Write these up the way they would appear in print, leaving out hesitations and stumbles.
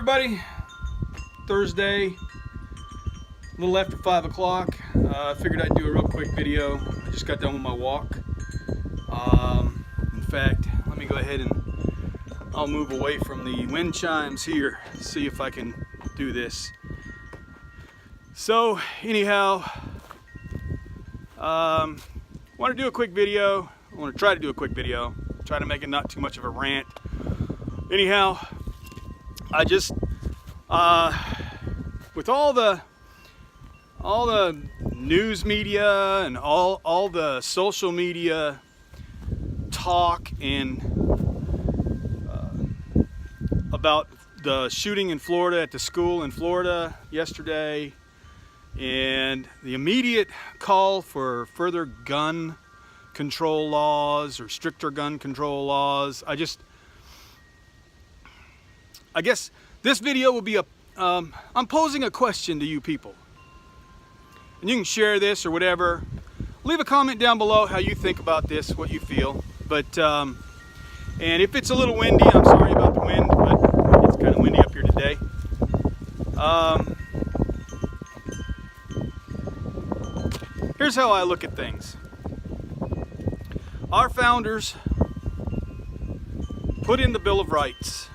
everybody. Thursday, a little after 5 o'clock. I figured I'd do a real quick video. I just got done with my walk. In fact, let me go ahead and I'll move away from the wind chimes here, see if I can do this. So anyhow, want to do a quick video. I want to try to do a quick video. Try to make it not too much of a rant. Anyhow, I just with all the news media and all the social media talk and about the shooting in Florida at the school in Florida yesterday, and the immediate call for further gun control laws or stricter gun control laws, I guess this video will be I'm posing a question to you people. And you can share this or whatever. Leave a comment down below how you think about this, what you feel. But, and if it's a little windy, I'm sorry about the wind, but it's kind of windy up here today. Here's how I look at things. Our founders put in the Bill of Rights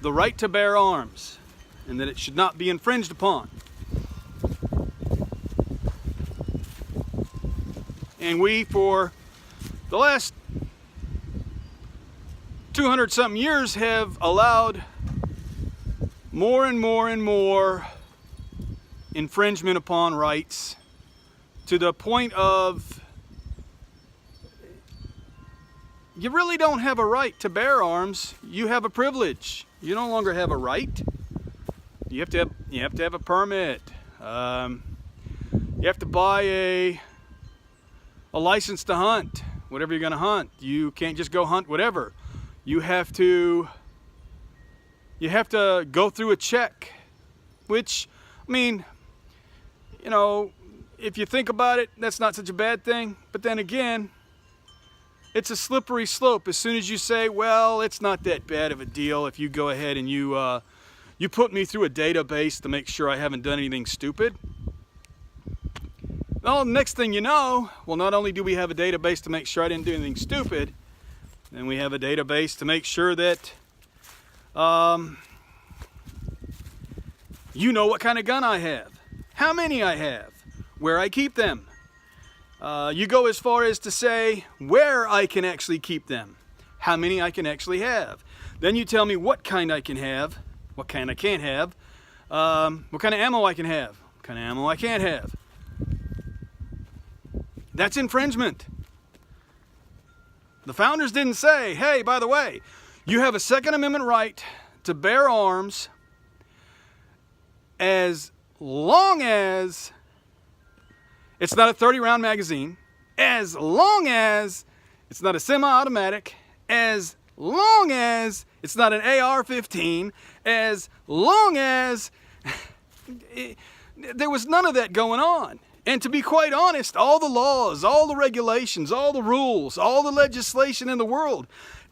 the right to bear arms, and that it should not be infringed upon. And we, for the last 200-something years, have allowed more and more and more infringement upon rights, to the point of you really don't have a right to bear arms. You have a privilege. You no longer have a right. You have to have a permit. You have to buy a license to hunt, whatever you're going to hunt. You can't just go hunt whatever. You have to go through a check, which, I mean, you know, if you think about it, that's not such a bad thing. But then again, it's a slippery slope. As soon as you say, well, it's not that bad of a deal if you go ahead and you put me through a database to make sure I haven't done anything stupid. Well, next thing you know, well, not only do we have a database to make sure I didn't do anything stupid, then we have a database to make sure that you know what kind of gun I have, how many I have, where I keep them. You go as far as to say where I can actually keep them, how many I can actually have. Then you tell me what kind I can have, what kind I can't have, what kind of ammo I can have, what kind of ammo I can't have. That's infringement. The founders didn't say, hey, by the way, you have a Second Amendment right to bear arms as long as it's not a 30-round magazine, as long as it's not a semi-automatic, as long as it's not an AR-15, as long as there was none of that going on. And to be quite honest, all the laws, all the regulations, all the rules, all the legislation in the world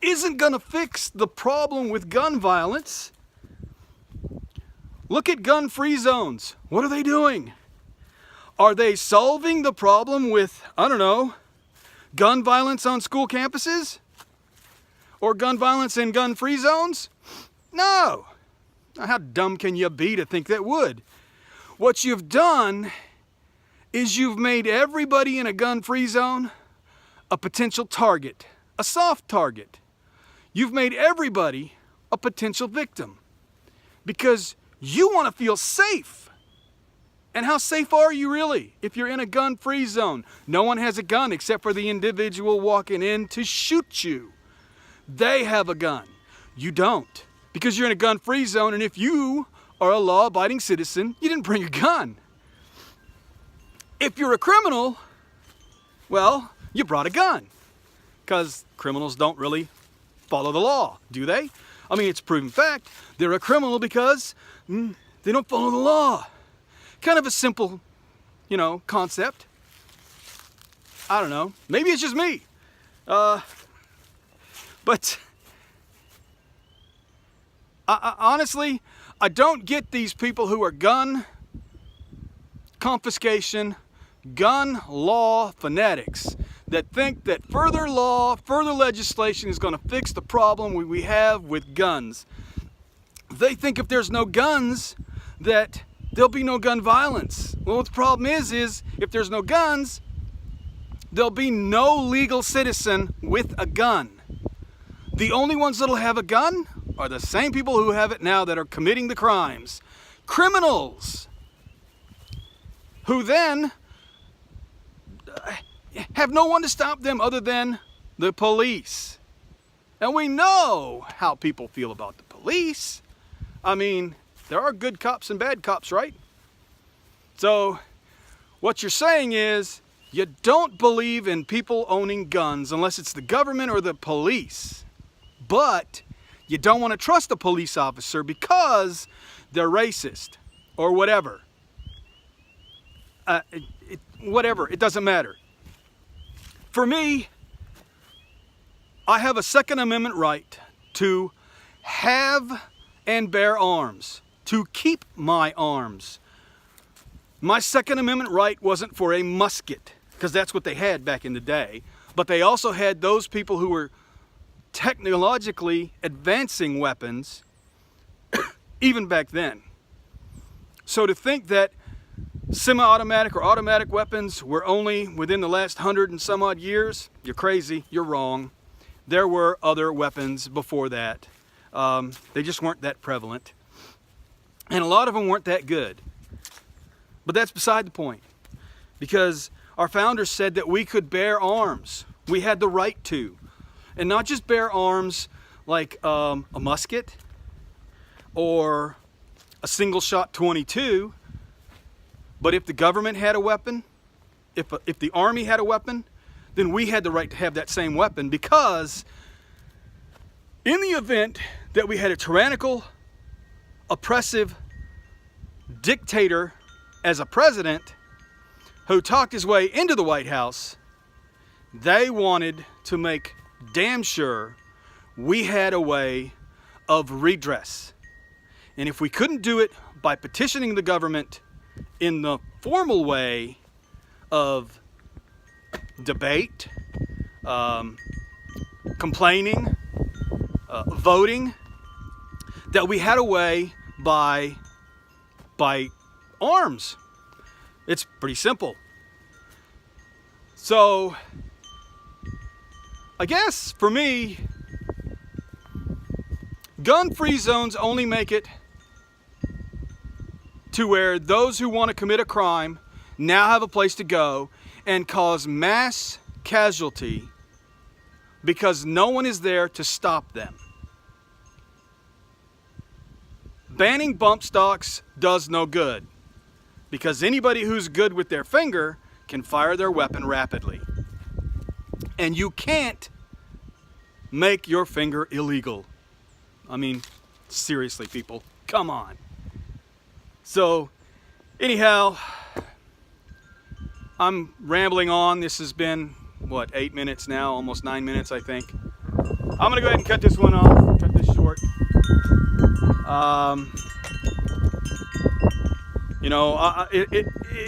isn't going to fix the problem with gun violence. Look at gun-free zones. What are they doing? Are they solving the problem with, I don't know, gun violence on school campuses? Or gun violence in gun-free zones? No. How dumb can you be to think that would? What you've done is you've made everybody in a gun-free zone a potential target, a soft target. You've made everybody a potential victim because you want to feel safe. And how safe are you really if you're in a gun-free zone? No one has a gun except for the individual walking in to shoot you. They have a gun. You don't, because you're in a gun-free zone, and if you are a law-abiding citizen, you didn't bring a gun. If you're a criminal, well, you brought a gun, because criminals don't really follow the law, do they? I mean, it's a proven fact. They're a criminal because they don't follow the law. Kind of a simple, you know, concept. I don't know. Maybe it's just me. But Honestly, I don't get these people who are gun confiscation, gun law fanatics that think that further law, further legislation is going to fix the problem we have with guns. They think if there's no guns, that there'll be no gun violence. Well, what the problem is if there's no guns, there'll be no legal citizen with a gun. The only ones that'll have a gun are the same people who have it now that are committing the crimes. Criminals who then have no one to stop them other than the police. And we know how people feel about the police. I mean, there are good cops and bad cops, right? So what you're saying is you don't believe in people owning guns unless it's the government or the police. But you don't want to trust a police officer because they're racist or whatever. Whatever, it doesn't matter. For me, I have a Second Amendment right to have and bear arms, to keep my arms. My Second Amendment right wasn't for a musket, because that's what they had back in the day, but they also had those people who were technologically advancing weapons even back then. So to think that semi-automatic or automatic weapons were only within the last 100 and some odd years, you're crazy, you're wrong. There were other weapons before that. They just weren't that prevalent. And a lot of them weren't that good. But that's beside the point. Because our founders said that we could bear arms. We had the right to. And not just bear arms like a musket or a single-shot .22, but if the government had a weapon, if the army had a weapon, then we had the right to have that same weapon, because in the event that we had a tyrannical, oppressive dictator as a president who talked his way into the White House, they wanted to make damn sure we had a way of redress. And if we couldn't do it by petitioning the government in the formal way of debate, complaining, voting, that we had a way by arms. It's pretty simple. So I guess for me, gun-free zones only make it to where those who want to commit a crime now have a place to go and cause mass casualty because no one is there to stop them. Banning bump stocks does no good, because anybody who's good with their finger can fire their weapon rapidly. And you can't make your finger illegal. I mean, seriously, people, come on. So, anyhow, I'm rambling on. This has been, 8 minutes now, almost 9 minutes, I think. I'm gonna go ahead and cut this one off, cut this short.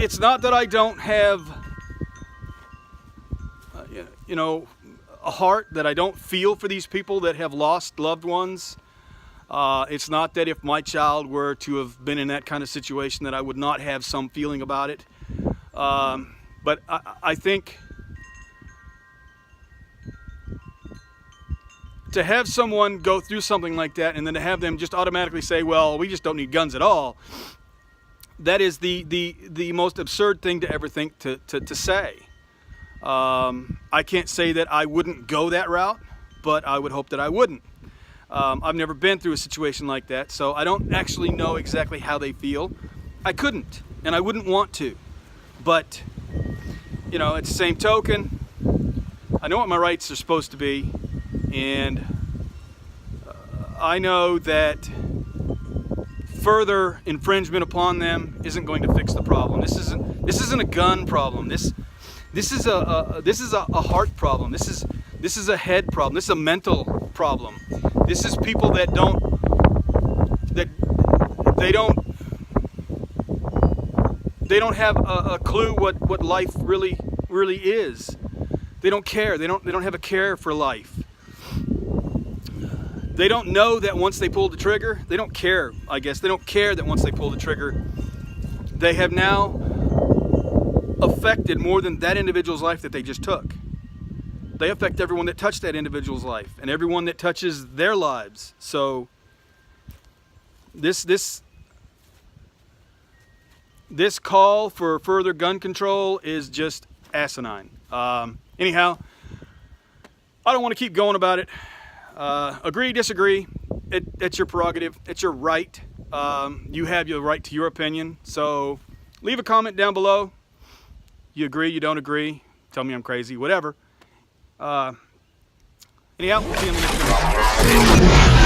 It's not that I don't have, a heart, that I don't feel for these people that have lost loved ones. It's not that if my child were to have been in that kind of situation that I would not have some feeling about it. But I think to have someone go through something like that and then to have them just automatically say, well, we just don't need guns at all, that is the most absurd thing to ever think to say. I can't say that I wouldn't go that route, but I would hope that I wouldn't. I've never been through a situation like that, so I don't actually know exactly how they feel. I couldn't, and I wouldn't want to. But, at the same token, I know what my rights are supposed to be, and I know that further infringement upon them isn't going to fix the problem. This isn't a gun problem. This is a heart problem. This is a head problem. This is a mental problem. This is people that don't they don't have a clue what life really is. They don't care. They don't have a care for life. They don't know that once they pull the trigger, they don't care, I guess. They don't care that once they pull the trigger, they have now affected more than that individual's life that they just took. They affect everyone that touched that individual's life and everyone that touches their lives. So this call for further gun control is just asinine. Anyhow, I don't want to keep going about it. Agree, disagree, it's your prerogative, it's your right. You have your right to your opinion, so leave a comment down below. You agree, you don't agree, tell me I'm crazy, whatever. Anyhow, we'll see you in the next video.